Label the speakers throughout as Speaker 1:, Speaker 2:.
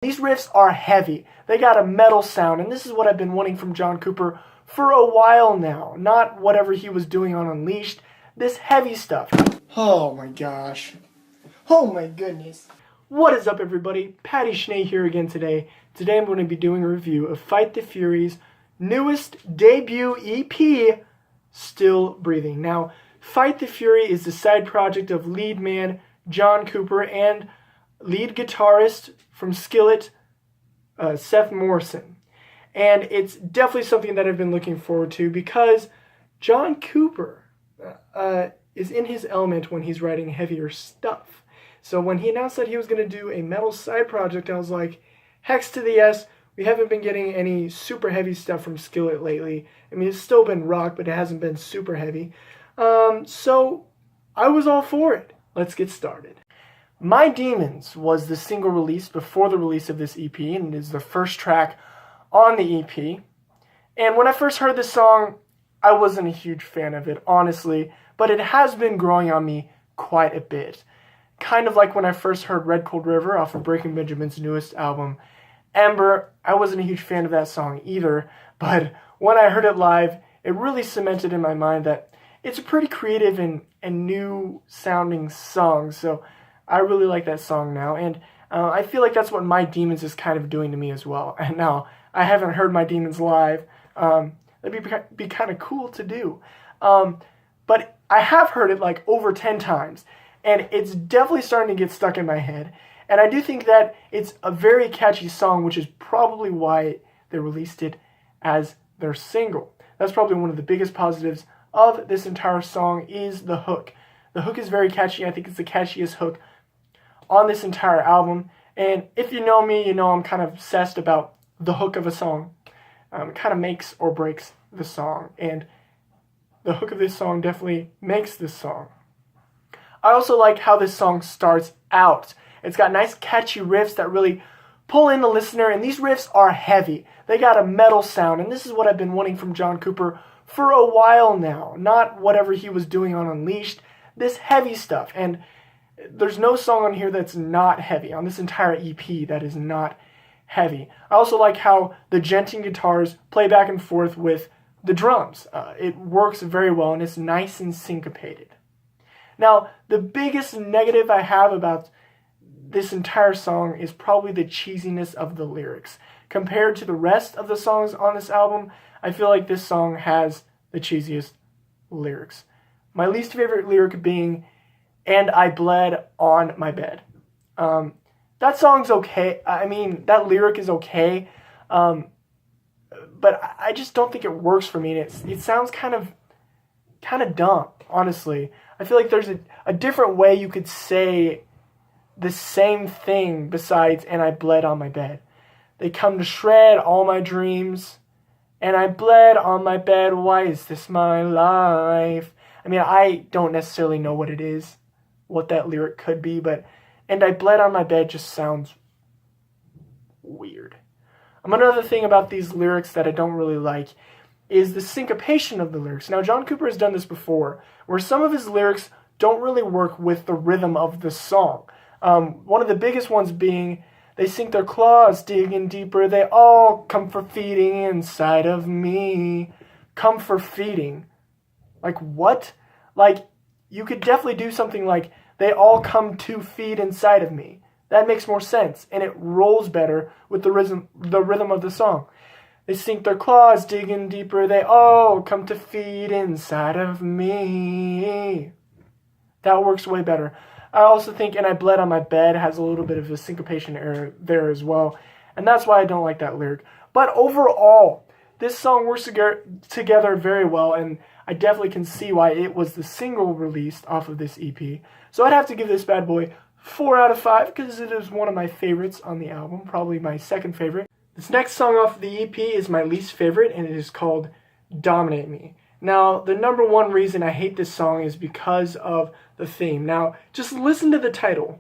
Speaker 1: These riffs are heavy. They got a metal sound, and this is what I've been wanting from John Cooper for a while now. Not whatever he was doing on Unleashed, this heavy stuff. Oh my gosh. Oh my goodness. What is up, everybody? Patty Schnee here again today. Today I'm going to be doing a review of Fight the Fury's newest debut EP, Still Breathing. Now, Fight the Fury is the side project of lead man John Cooper and lead guitarist from Skillet, Seth Morrison. And it's definitely something that I've been looking forward to because John Cooper is in his element when he's writing heavier stuff. So when he announced that he was going to do a metal side project, I was like, hex to the yes. We haven't been getting any super heavy stuff from Skillet lately. I mean, it's still been rock, but it hasn't been super heavy. So I was all for it. Let's get started. My Demons was the single release before the release of this EP, and it is the first track on the EP. And when I first heard this song, I wasn't a huge fan of it, honestly, but it has been growing on me quite a bit. Kind of like when I first heard Red Cold River off of Breaking Benjamin's newest album, Ember. I wasn't a huge fan of that song either, but when I heard it live, it really cemented in my mind that it's a pretty creative and new sounding song, so I really like that song now, and I feel like that's what My Demons is kind of doing to me as well. And now, I haven't heard My Demons live. That'd be kind of cool to do. But I have heard it like over 10 times, and it's definitely starting to get stuck in my head. And I do think that it's a very catchy song, which is probably why they released it as their single. That's probably one of the biggest positives of this entire song is the hook. The hook is very catchy. I think it's the catchiest hook on this entire album. And if you know me, you know I'm kind of obsessed about the hook of a song. It kind of makes or breaks the song. And the hook of this song definitely makes this song. I also like how this song starts out. It's got nice catchy riffs that really pull in the listener. And these riffs are heavy. They got a metal sound. And this is what I've been wanting from John Cooper for a while now. Not whatever he was doing on Unleashed. This heavy stuff. And there's no song on here that's not heavy, on this entire EP that is not heavy. I also like how the djenting guitars play back and forth with the drums. It works very well, and it's nice and syncopated. Now, the biggest negative I have about this entire song is probably the cheesiness of the lyrics. Compared to the rest of the songs on this album, I feel like this song has the cheesiest lyrics. My least favorite lyric being, "And I bled on my bed." That song's okay. I mean, that lyric is okay. But I just don't think it works for me. And it sounds kind of dumb, honestly. I feel like there's a different way you could say the same thing besides, "and I bled on my bed." They come to shred all my dreams, and I bled on my bed. Why is this my life? I mean, I don't necessarily know what it is, what that lyric could be, but "and I bled on my bed" just sounds weird. Another thing about these lyrics that I don't really like is the syncopation of the lyrics. Now, John Cooper has done this before, where some of his lyrics don't really work with the rhythm of the song. One of the biggest ones being, "They sink their claws digging deeper, they all come for feeding inside of me." Come for feeding. Like, what? Like, you could definitely do something like, "They all come to feed inside of me." That makes more sense, and it rolls better with the rhythm of the song. "They sink their claws digging deeper, they all come to feed inside of me." That works way better. I also think "and I bled on my bed" has a little bit of a syncopation error there as well, and that's why I don't like that lyric. But overall, this song works together very well, and I definitely can see why it was the single released off of this EP. So I'd have to give this bad boy 4 out of 5 because it is one of my favorites on the album, probably my second favorite. This next song off of the EP is my least favorite, and it is called "Dominate Me." Now, the number one reason I hate this song is because of the theme. Now, just listen to the title,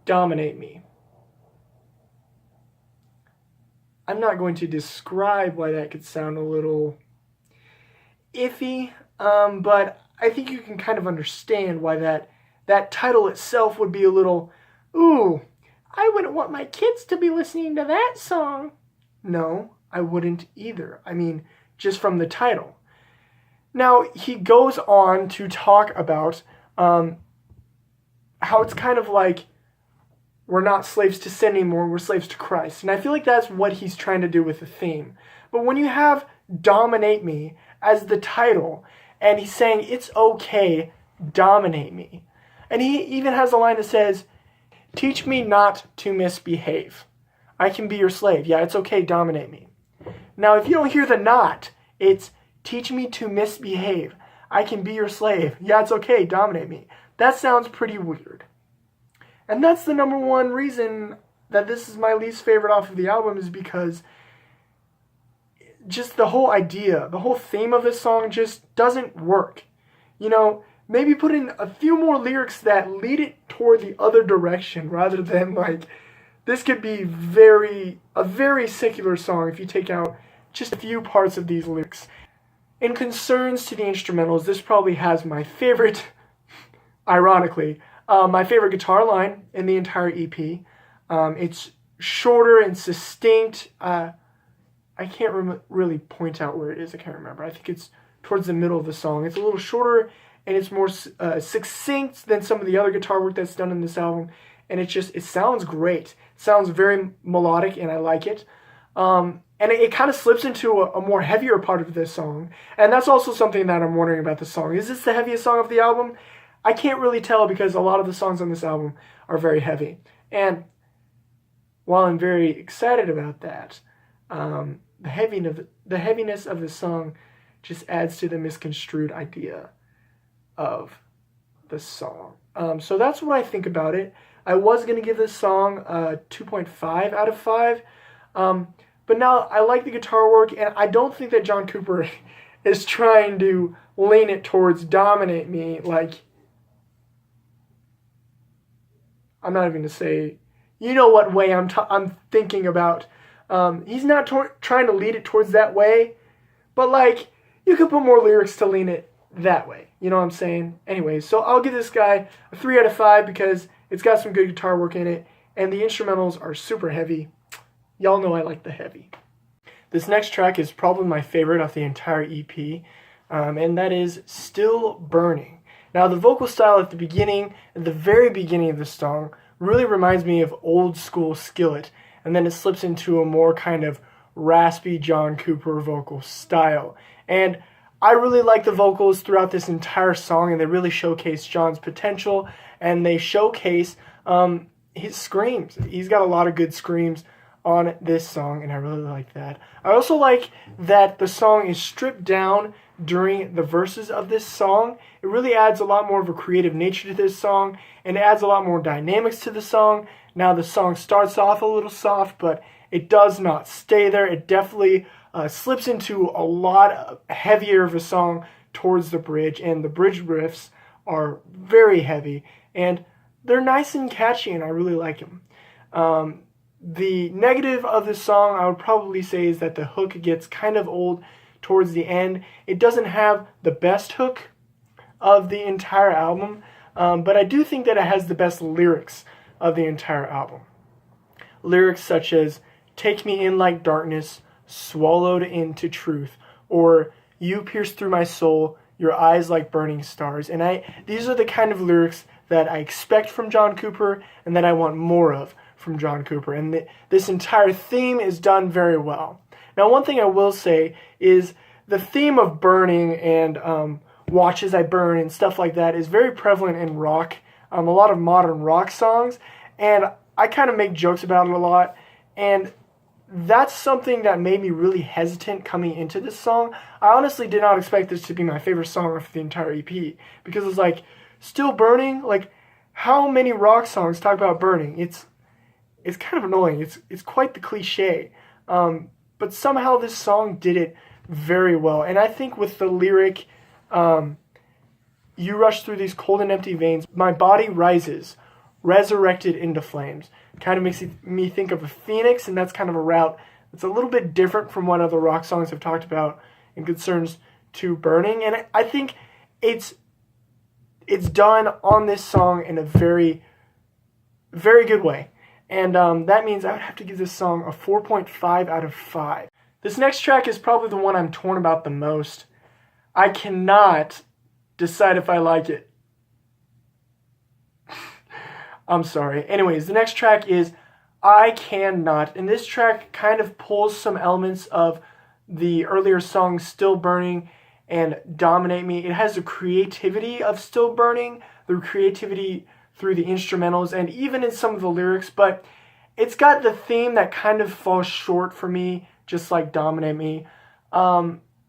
Speaker 1: "Dominate Me." I'm not going to describe why that could sound a little iffy, but I think you can kind of understand why that title itself would be a little, ooh, I wouldn't want my kids to be listening to that song. No, I wouldn't either. I mean, just from the title. Now, he goes on to talk about how it's kind of like we're not slaves to sin anymore, we're slaves to Christ. And I feel like that's what he's trying to do with the theme. But when you have Dominate Me as the title, and he's saying it's okay, dominate me. And he even has a line that says, teach me not to misbehave. I can be your slave. Yeah, it's okay, dominate me. Now, if you don't hear the not, it's teach me to misbehave. I can be your slave. Yeah, it's okay, dominate me. That sounds pretty weird. And that's the number one reason that this is my least favorite off of the album, is because just the whole idea, the whole theme of this song just doesn't work. You know, maybe put in a few more lyrics that lead it toward the other direction, rather than like, this could be a very secular song if you take out just a few parts of these lyrics. In concerns to the instrumentals, this probably has my favorite, ironically, my favorite guitar line in the entire EP. It's shorter and succinct. I can't really point out where it is. I can't remember. I think it's towards the middle of the song. It's a little shorter and it's more succinct than some of the other guitar work that's done in this album. And it sounds great. It sounds very melodic, and I like it. And it kind of slips into a more heavier part of this song. And that's also something that I'm wondering about the song. Is this the heaviest song of the album? I can't really tell, because a lot of the songs on this album are very heavy. And while I'm very excited about that, the heaviness of the song just adds to the misconstrued idea of the song. So that's what I think about it. I was going to give this song a 2.5 out of 5. But now I like the guitar work, and I don't think that John Cooper is trying to lean it towards dominate me. Like, I'm not even going to say, you know what way I'm thinking about. He's not trying to lead it towards that way, but like, you could put more lyrics to lean it that way. You know what I'm saying? Anyways, so I'll give this guy a 3 out of 5 because it's got some good guitar work in it, and the instrumentals are super heavy. Y'all know I like the heavy. This next track is probably my favorite off the entire EP, and that is Still Burning. Now, the vocal style at the very beginning of the song, really reminds me of old school Skillet, and then it slips into a more kind of raspy John Cooper vocal style. And I really like the vocals throughout this entire song, and they really showcase John's potential, and they showcase his screams. He's got a lot of good screams on this song, and I really like that. I also like that the song is stripped down during the verses of this song. It really adds a lot more of a creative nature to this song, and it adds a lot more dynamics to the song. Now, the song starts off a little soft, but it does not stay there. It definitely slips into a lot heavier of a song towards the bridge, and the bridge riffs are very heavy, and they're nice and catchy, and I really like them. The negative of this song, I would probably say, is that the hook gets kind of old towards the end. It doesn't have the best hook of the entire album, but I do think that it has the best lyrics of the entire album. Lyrics such as, take me in like darkness, swallowed into truth, or you pierce through my soul, your eyes like burning stars. And these are the kind of lyrics that I expect from John Cooper, and that I want more of from John Cooper. And this entire theme is done very well. Now, one thing I will say is the theme of burning and watch as I burn and stuff like that is very prevalent in rock, a lot of modern rock songs, and I kind of make jokes about it a lot, and that's something that made me really hesitant coming into this song. I honestly did not expect this to be my favorite song of the entire EP, because it's like, still burning? Like, how many rock songs talk about burning? It's kind of annoying. It's quite the cliche. But somehow this song did it very well. And I think with the lyric, you rush through these cold and empty veins, my body rises, resurrected into flames. Kind of makes me think of a phoenix, and that's kind of a route that's a little bit different from what other rock songs have talked about in concerns to burning. And I think it's done on this song in a very, very good way. And that means I would have to give this song a 4.5 out of 5. This next track is probably the one I'm torn about the most. I cannot decide if I like it. I'm sorry. Anyways, the next track is I Cannot. And this track kind of pulls some elements of the earlier song Still Burning and Dominate Me. It has the creativity of Still Burning, the creativity through the instrumentals, and even in some of the lyrics, but it's got the theme that kind of falls short for me, just like Dominate Me.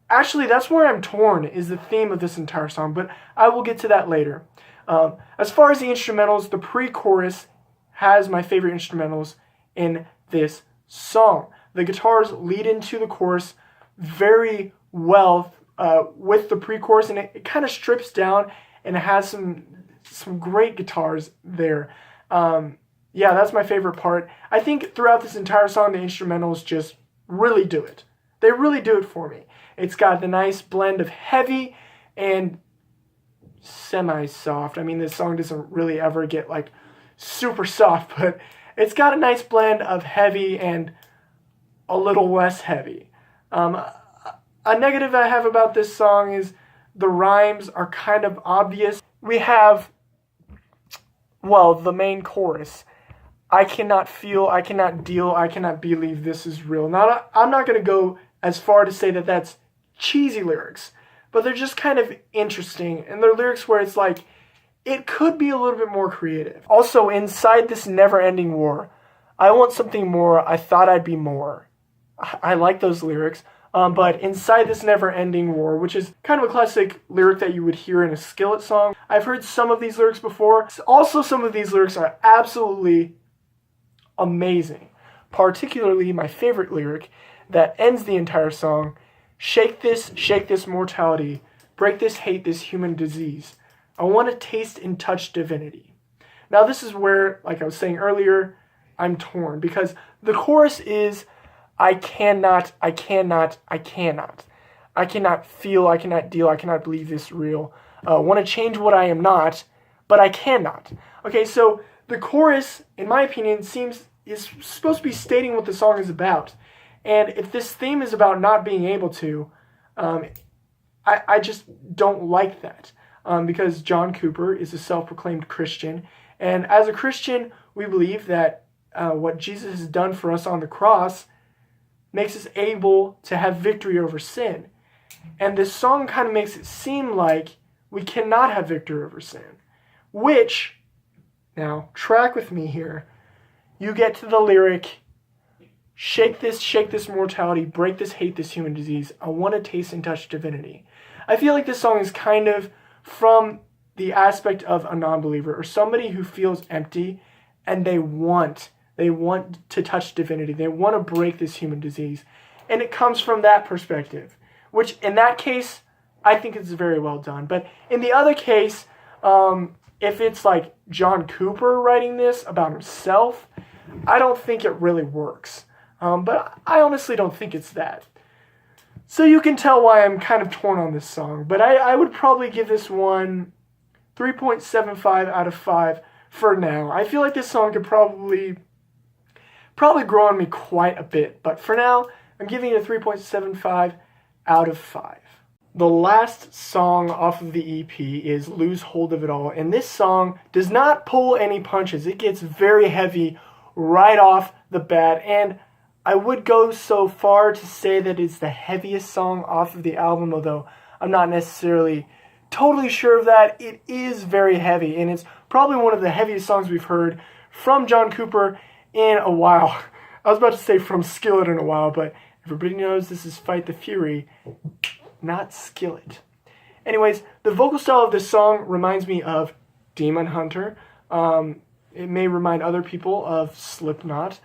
Speaker 1: Actually, that's where I'm torn, is the theme of this entire song, but I will get to that later. As far as the instrumentals, the pre-chorus has my favorite instrumentals in this song. The guitars lead into the chorus very well with the pre-chorus, and it kind of strips down and it has some great guitars there. Yeah, that's my favorite part. I think throughout this entire song, the instrumentals just really do it. They really do it for me. It's got the nice blend of heavy and semi-soft. I mean, this song doesn't really ever get like super soft, but it's got a nice blend of heavy and a little less heavy. A negative I have about this song is the rhymes are kind of obvious. We have, well, the main chorus. I cannot feel, I cannot deal, I cannot believe this is real. Now, I'm not going to go as far to say that that's cheesy lyrics, but they're just kind of interesting. And they're lyrics where it's like, it could be a little bit more creative. Also, inside this never-ending war, I want something more, I thought I'd be more. I like those lyrics. But inside this never-ending war, which is kind of a classic lyric that you would hear in a Skillet song. I've heard some of these lyrics before. Also, some of these lyrics are absolutely amazing. Particularly my favorite lyric that ends the entire song, shake this mortality, break this hate, this human disease. I want to taste and touch divinity. Now this is where, like I was saying earlier, I'm torn, because the chorus is, I cannot feel, I cannot deal, I cannot believe this real. Want to change what I am not, but I cannot. Okay, so the chorus, in my opinion, is supposed to be stating what the song is about. And if this theme is about not being able to, I just don't like that. Because John Cooper is a self-proclaimed Christian. And as a Christian, we believe that what Jesus has done for us on the cross makes us able to have victory over sin. And this song kind of makes it seem like we cannot have victory over sin. Which, now, track with me here. You get to the lyric, shake this mortality, break this hate, this human disease. I want to taste and touch divinity. I feel like this song is kind of from the aspect of a non-believer or somebody who feels empty and they want to touch divinity. They want to break this human disease. And it comes from that perspective, which in that case, I think it's very well done. But in the other case, if it's like John Cooper writing this about himself, I don't think it really works. But I honestly don't think it's that. So you can tell why I'm kind of torn on this song. But I would probably give this one 3.75 out of 5 for now. I feel like this song could probably grow on me quite a bit. But for now, I'm giving it a 3.75 out of 5. The last song off of the EP is Lose Hold of It All. And this song does not pull any punches. It gets very heavy right off the bat. And I would go so far to say that it's the heaviest song off of the album, although I'm not necessarily totally sure of that. It is very heavy, and it's probably one of the heaviest songs we've heard from John Cooper in a while. I was about to say from Skillet in a while, but everybody knows this is Fight the Fury, not Skillet. Anyways, the vocal style of this song reminds me of Demon Hunter. It may remind other people of Slipknot.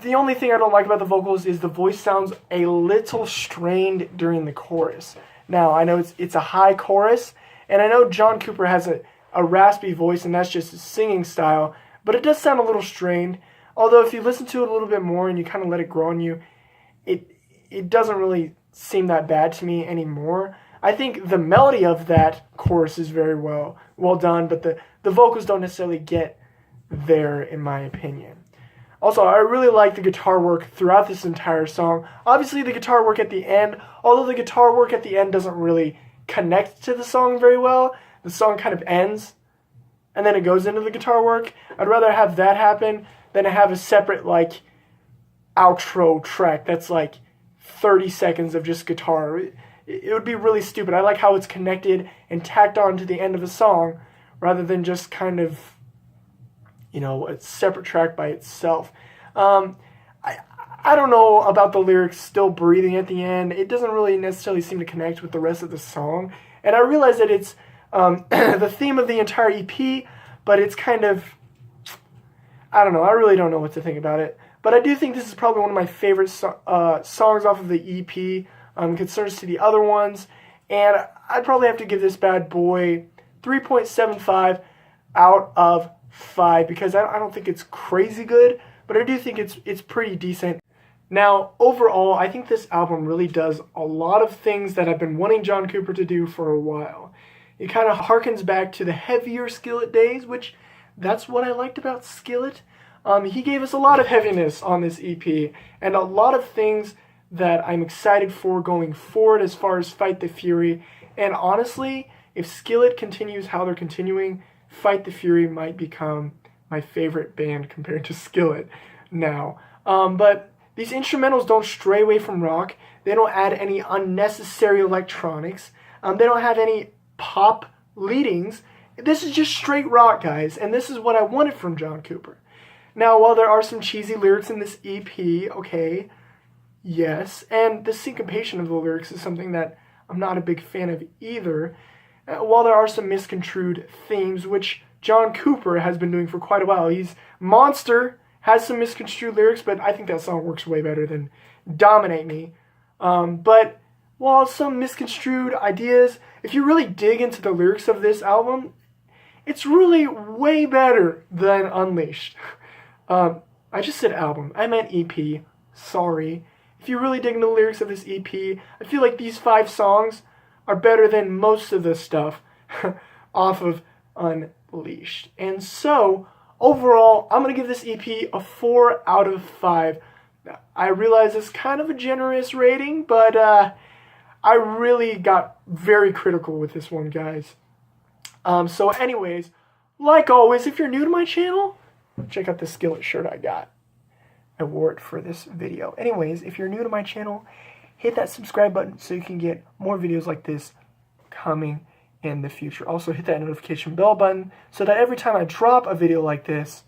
Speaker 1: The only thing I don't like about the vocals is the voice sounds a little strained during the chorus. Now, I know it's a high chorus, and I know John Cooper has a raspy voice, and that's just his singing style, but it does sound a little strained. Although if you listen to it a little bit more and you kind of let it grow on you, it doesn't really seem that bad to me anymore. I think the melody of that chorus is very well done, but the vocals don't necessarily get there, in my opinion. Also, I really like the guitar work throughout this entire song. Obviously, the guitar work at the end, although the guitar work at the end doesn't really connect to the song very well, the song kind of ends, and then it goes into the guitar work. I'd rather have that happen than to have a separate, like, outro track that's, like, 30 seconds of just guitar. It would be really stupid. I like how it's connected and tacked on to the end of a song, rather than just kind of, you know, a separate track by itself. I don't know about the lyrics still breathing at the end. It doesn't really necessarily seem to connect with the rest of the song. And I realize that it's the theme of the entire EP, but it's kind of, I don't know. I really don't know what to think about it. But I do think this is probably one of my favorite songs off of the EP, concerns to the other ones. And I'd probably have to give this bad boy 3.75 out of 5, because I don't think it's crazy good, but I do think it's pretty decent. Now, overall, I think this album really does a lot of things that I've been wanting John Cooper to do for a while. It kind of harkens back to the heavier Skillet days, which that's what I liked about Skillet. He gave us a lot of heaviness on this EP, and a lot of things that I'm excited for going forward as far as Fight the Fury. And honestly, if Skillet continues how they're continuing, Fight the Fury might become my favorite band compared to Skillet now. But these instrumentals don't stray away from rock. They don't add any unnecessary electronics. They don't have any pop leadings. This is just straight rock, guys, and this is what I wanted from John Cooper. Now, while there are some cheesy lyrics in this EP, okay, yes, and the syncopation of the lyrics is something that I'm not a big fan of either, while there are some misconstrued themes, which John Cooper has been doing for quite a while. Monster has some misconstrued lyrics, but I think that song works way better than Dominate Me. But while some misconstrued ideas, if you really dig into the lyrics of this album, it's really way better than Unleashed. I just said album. I meant EP. Sorry. If you really dig into the lyrics of this EP, I feel like these 5 songs are better than most of the stuff off of Unleashed. And so, overall, I'm going to give this EP a 4 out of 5. I realize it's kind of a generous rating, but I really got very critical with this one, guys. So anyways, like always, if you're new to my channel, check out this Skillet shirt I got. I wore it for this video. Anyways, if you're new to my channel, hit that subscribe button so you can get more videos like this coming in the future. Also, hit that notification bell button so that every time I drop a video like this,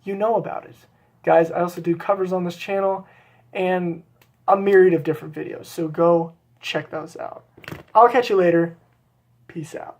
Speaker 1: you know about it. Guys, I also do covers on this channel and a myriad of different videos, so go check those out. I'll catch you later. Peace out.